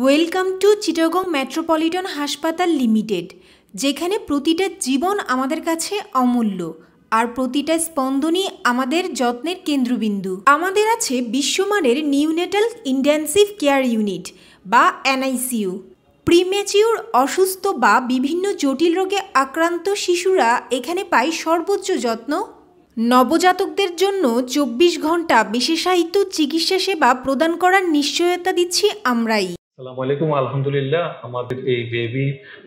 Welcome to Chittagong metropolitan হাসপাতাল limited, যেখানে প্রতিটা জীবন আমাদের কাছে অমূল্য আর প্রতিটা স্পন্দনই আমাদের যত্নের কেন্দ্রবিন্দু। আমাদের আছে বিশ্বমানের নিউনেটাল ইনটেনসিভ কেয়ার ইউনিট বা এনআইসিইউ। প্রিম্যাচিউর, অসুস্থ বা বিভিন্ন জটিল রোগে আক্রান্ত শিশুরা এখানে পায় সর্বোচ্চ যত্ন। নবজাতকদের জন্য ২৪ ঘন্টা বিশেষায়িত চিকিৎসা সেবা প্রদান করার নিশ্চয়তা দিচ্ছি আমরাই। আসসালামু আলাইকুম। আলহামদুলিল্লাহ, আমাদের এই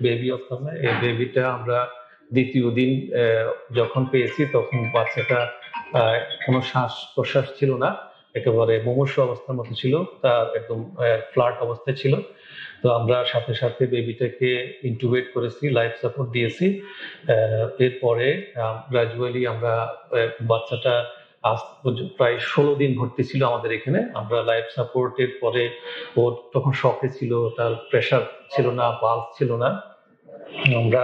বেবি অবস্থা, এই বেবিটা আমরা দ্বিতীয় দিন যখন পেয়েছি তখন বাচ্চাটা কোনো শ্বাস প্রশ্বাস ছিল না, একেবারে মুমূর্ষু অবস্থার মতো ছিল, তার একদম ফ্ল্যাট অবস্থায় ছিল। তো আমরা সাথে সাথে বেবিটাকে ইন্টুবেট করেছি, লাইফ সাপোর্ট দিয়েছি। এরপরে গ্রাজুয়ালি আমরা বাচ্চাটা আজ প্রায় 16 দিন ভর্তি ছিল আমাদের এখানে। আমরা লাইফ সাপোর্টের পরে ও তখন শকে ছিল, তার প্রেশার ছিল না, পালস ছিল না। আমরা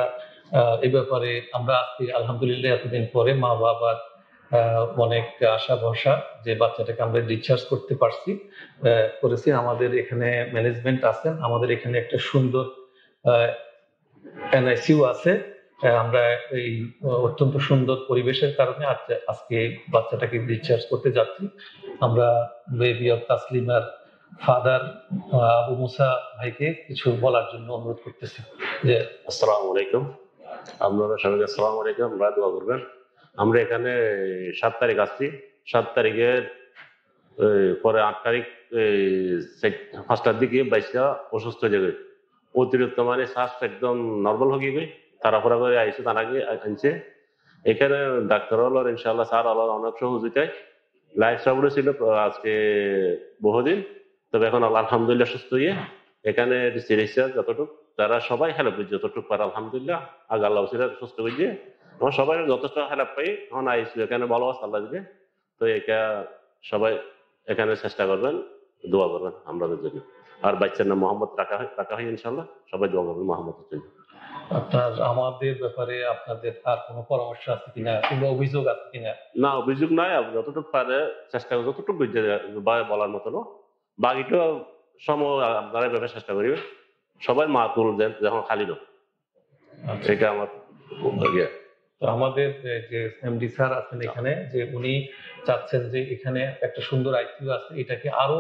এই ব্যাপারে আমরা আজকে আলহামদুলিল্লাহ এতদিন পরে মা বাবার অনেক আশা ভরসা যে বাচ্চাটাকে আমরা ডিসচার্জ করতে করেছি। আমাদের এখানে ম্যানেজমেন্ট আছেন, আমাদের এখানে একটা সুন্দর এনআইসিইউ আছে। আমরা এই অত্যন্ত সুন্দর পরিবেশের কারণে আজকে বাচ্চাটাকে ডিসচার্জ করতে যাচ্ছি। আমরা বেবি অফ তাসলিমার ফাদার আবু মুসা ভাইকে কিছু বলার জন্য অনুরোধ করতেছি। যে আসসালামু আলাইকুম, আপনারা সবাইকে আসসালামু আলাইকুম। আমরা দোয়া করবেন। আমরা এখানে 7 তারিখ আসছি। 7 তারিখের পরে 8 তারিখ 5টার দিকে বাইশটা অসুস্থ হয়ে যাবে, অতিরিক্ত মানে শ্বাস একদম নর্মাল হয়ে গিয়ে তাড়াহুড়া করে আইসে, তার আগে আনছে এখানে ডাক্তার হলো ইনশাল্লাহ স্যার হলো অনেক সহযোগিতায়। লাইফ সাপোর্টে ছিল আজকে বহুদিন, তবে এখন আলহামদুলিল্লাহ সুস্থ হয়ে এখানে চিকিৎসা যতটুকু তারা সবাই হেল্প করছে, যতটুকু পারে আলহামদুলিল্লাহ। আগে আল্লাহ সুস্থ করছে, আমার সবাই যথেষ্ট হেল্প পাই। এখন আইসি এখানে ভালো আছে আল্লাহ দিকে। তো এটা সবাই এখানে চেষ্টা করবেন, দোয়া করবেন আমাদের জন্য। আর বাচ্চার নাম মোহাম্মদ রাখা হয় ইনশাল্লাহ, সবাই দোয়া করবেন মোহাম্মদের জন্য। আপনার আমাদের ব্যাপারে আপনাদের আর কোনো পরামর্শ আছে কিনা কিংবা অভিযোগ আছে কিনা? না, অভিযোগ নাই। যতটুকু পারে চেষ্টা করে, যতটুকু বলার মতো বাকিটা সময় আপনারা ব্যাপারে চেষ্টা করিবে। সবাই মা তুল দেন যখন খালি না, সেটা আমার তো আমাদের যে এমডি স্যার আছেন এখানে, যে উনি চাচ্ছেন যে এখানে একটা সুন্দর আইসিইউ আছে, এটাকে আরো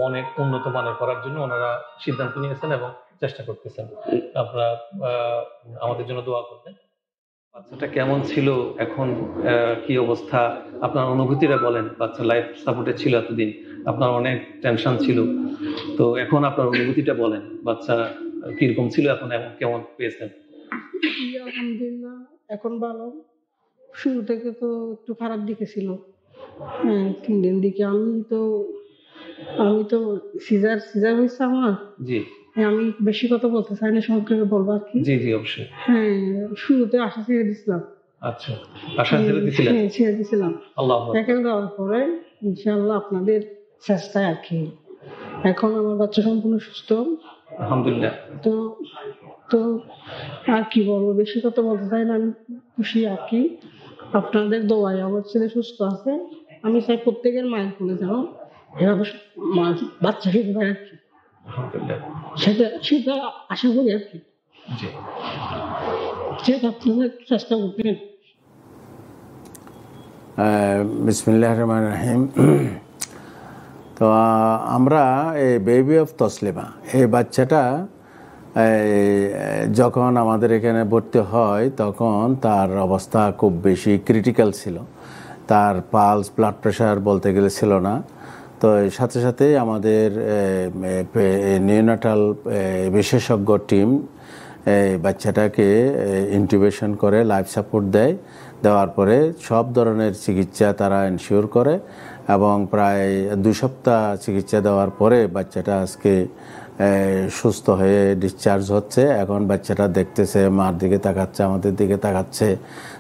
অনেক উন্নত মানের করার জন্য ওনারা সিদ্ধান্ত নিয়েছেন এবং চেষ্টা করতেছেন। আপনারা আমাদের জন্য দোয়া করবেন। বাচ্চাটা কেমন ছিল, এখন কি অবস্থা, আপনার অনুভূতিটা বলেন। বাচ্চা লাইফ সাপোর্টে ছিল এতদিন, আপনার অনেক টেনশন ছিল, তো এখন আপনার অনুভূতিটা বলেন। বাচ্চা কিরকম ছিল, এখন কেমন পেয়েছেন? আলহামদুলিল্লাহ এখন ভালো। শুরু থেকে তো একটু খারাপ দিকে ছিল, 3 দিন দিকে। আমি তো সিজার হয়েছে আমার। জি, আমি বেশি কথা বলতে চাই না, সংক্ষেপে বলবো আর কি। জি জি অবশ্যই। শুরুতে আশা ছেড়ে দিছিলাম। আচ্ছা, আশা ছেড়ে দিছিলেন? হ্যাঁ, ছেড়ে দিছিলাম। আল্লাহ এখন দেওয়ার পরে ইনশাআল্লাহ আপনাদের চেষ্টায় আর কি এখন আমার বাচ্চা সম্পূর্ণ সুস্থ আলহামদুলিল্লাহ। তো আর কি বলবো, বেশি কথা বলতে চাই না। আমি খুশি আর কি, আপনাদের দোয়ায় আমার ছেলে সুস্থ আছে। আমি চাই প্রত্যেকের মায়ের কোলে যেন এভাবে বাচ্চা খেতে পারে আর কি, সেটা আশা করি আর কি। সেটা আপনাদের চেষ্টা করবেন। বিসমিল্লাহির রহমানির রহিম। তো আমরা এই বেবি অফ তসলিমা, এই বাচ্চাটা যখন আমাদের এখানে ভর্তি হয় তখন তার অবস্থা খুব বেশি ক্রিটিক্যাল ছিল। তার পালস, ব্লাড প্রেশার বলতে গেলে ছিল না। তো সাথে সাথে আমাদের নিউনেটাল বিশেষজ্ঞ টিম বাচ্চাটাকে ইনটিউবেশন করে লাইফ সাপোর্ট দেওয়ার পরে সব ধরনের চিকিৎসা তারা এনশিওর করে এবং প্রায় 2 সপ্তাহ চিকিৎসা দেওয়ার পরে বাচ্চাটা আজকে সুস্থ হয়ে ডিসচার্জ হচ্ছে। এখন বাচ্চাটা দেখতেছে, মার দিকে তাকাচ্ছে, আমাদের দিকে তাকাচ্ছে।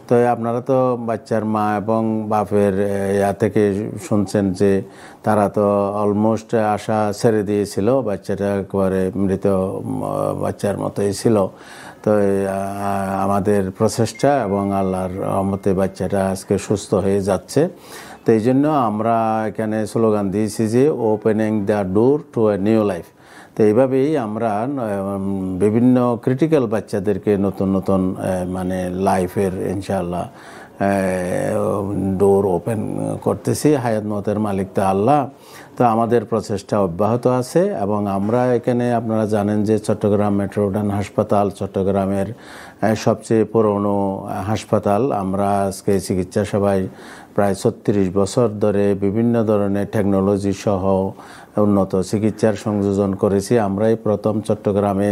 তো আপনারা তো বাচ্চার মা এবং বাপের থেকে শুনছেন যে তারা তো অলমোস্ট আশা ছেড়ে দিয়েছিল, বাচ্চাটা একেবারে মৃত বাচ্চার মতোই ছিল। তো আমাদের প্রচেষ্টা এবং আল্লাহর রহমতে বাচ্চাটা আজকে সুস্থ হয়ে যাচ্ছে। তো এই জন্য আমরা এখানে স্লোগান দিয়েছি যে opening the door to a new life. তো এইভাবেই আমরা বিভিন্ন ক্রিটিক্যাল বাচ্চাদেরকে নতুন নতুন মানে লাইফের ইনশাআল্লাহ ডোর ওপেন করতেছি। হায়াত মতের মালিক তো আল্লাহ, তো আমাদের প্রচেষ্টা অব্যাহত আছে। এবং আমরা এখানে আপনারা জানেন যে চট্টগ্রাম মেট্রোপলিটন হাসপাতাল চট্টগ্রামের সবচেয়ে পুরনো হাসপাতাল। আমরা আজকে চিকিৎসা সেবায় প্রায় 36 বছর ধরে বিভিন্ন ধরনের টেকনোলজি সহ উন্নত চিকিৎসার সংযোজন করেছি। আমরাই প্রথম চট্টগ্রামে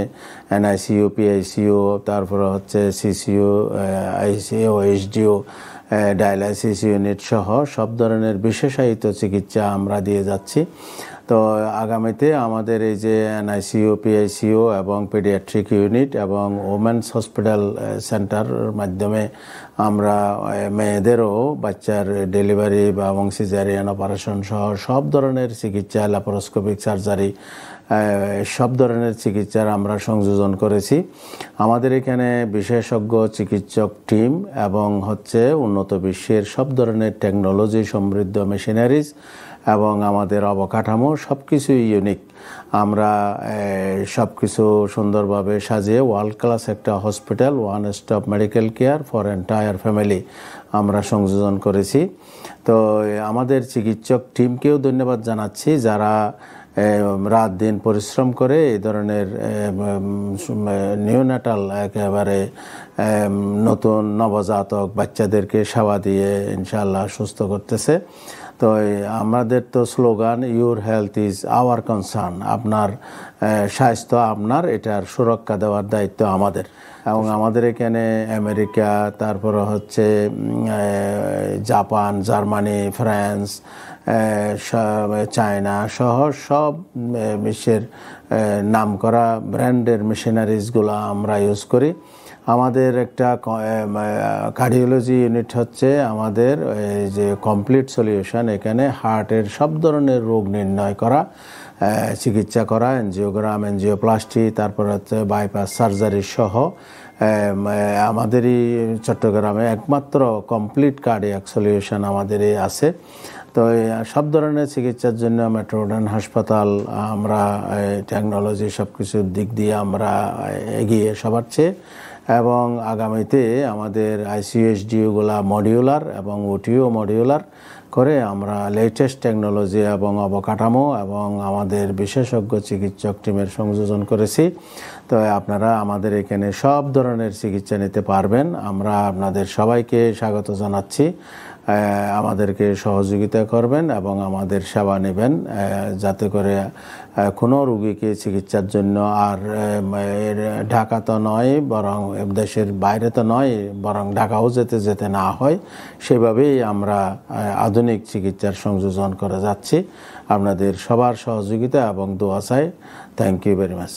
NICU, PICU, তারপরে হচ্ছে CCU, ICU, HDU, dialysis unit সহ সব ধরনের বিশেষায়িত চিকিৎসা আমরা দিয়ে যাচ্ছি। তো আগামীতে আমাদের এই যে NICU, PICU এবং পেডিয়াট্রিক ইউনিট এবং ওমেন্স হসপিটাল সেন্টারের মাধ্যমে আমরা মেয়েদেরও বাচ্চার ডেলিভারি এবং সিজারিয়ান অপারেশন সহ সব ধরনের চিকিৎসা, ল্যাপারোস্কোপিক সার্জারি, সব ধরনের চিকিৎসার আমরা সংযোজন করেছি। আমাদের এখানে বিশেষজ্ঞ চিকিৎসক টিম এবং হচ্ছে উন্নত বিশ্বের সব ধরনের টেকনোলজি সমৃদ্ধ মেশিনারিজ এবং আমাদের অবকাঠামো সব কিছুই ইউনিক। আমরা সব কিছু সুন্দরভাবে সাজিয়ে ওয়ার্ল্ড ক্লাস একটা hospital, one stop medical care for entire family আমরা সংযোজন করেছি। তো আমাদের চিকিৎসক টিমকেও ধন্যবাদ জানাচ্ছি, যারা রাত দিন পরিশ্রম করে এই ধরনের নিওনাটাল একেবারে নতুন নবজাতক বাচ্চাদেরকে সেবা দিয়ে ইনশাআল্লাহ সুস্থ করতেছে। তো আমাদের তো slogan your health is our concern, আপনার স্বাস্থ্য আপনার, এটার সুরক্ষা দেওয়ার দায়িত্ব আমাদের। এবং আমাদের এখানে আমেরিকা, তারপরে হচ্ছে জাপান, জার্মানি, ফ্রান্স, চায়না সহ সব বিশ্বের নামকরা ব্র্যান্ডের মেশিনারিজগুলো আমরা ইউজ করি। আমাদের একটা কার্ডিওলজি ইউনিট হচ্ছে আমাদের যে কমপ্লিট সলিউশন, এখানে হার্টের সব ধরনের রোগ নির্ণয় করা, চিকিৎসা করা, এনজিওগ্রাম, এনজিওপ্লাস্টি, তারপর হচ্ছে বাইপাস সার্জারি সহ আমাদেরই চট্টগ্রামে একমাত্র কমপ্লিট কার্ডিয়াক সলিউশন আমাদেরই আছে। তো সব ধরনের চিকিৎসার জন্য মেট্রোপলিটন হাসপাতাল আমরা টেকনোলজি সব কিছুর দিক দিয়ে আমরা এগিয়ে সবার চেয়ে। এবং আগামীতে আমাদের ICU-SDU-গুলা মডিউলার এবং OTও মডিউলার করে আমরা লেটেস্ট টেকনোলজি এবং অবকাঠামো এবং আমাদের বিশেষজ্ঞ চিকিৎসক টিমের সংযোজন করেছি। তো আপনারা আমাদের এখানে সব ধরনের চিকিৎসা নিতে পারবেন। আমরা আপনাদের সবাইকে স্বাগত জানাচ্ছি, আমাদেরকে সহযোগিতা করবেন এবং আমাদের সেবা নেবেন, যাতে করে কোনো রোগীকে চিকিৎসার জন্য আর ঢাকা তো নয়, বরং দেশের বাইরে তো নয়, বরং ঢাকাও যেতে না হয়, সেভাবেই আমরা আধুনিক চিকিৎসার সংযোজন করে যাচ্ছি। আপনাদের সবার সহযোগিতা এবং দোয়া চাই। Thank you very much.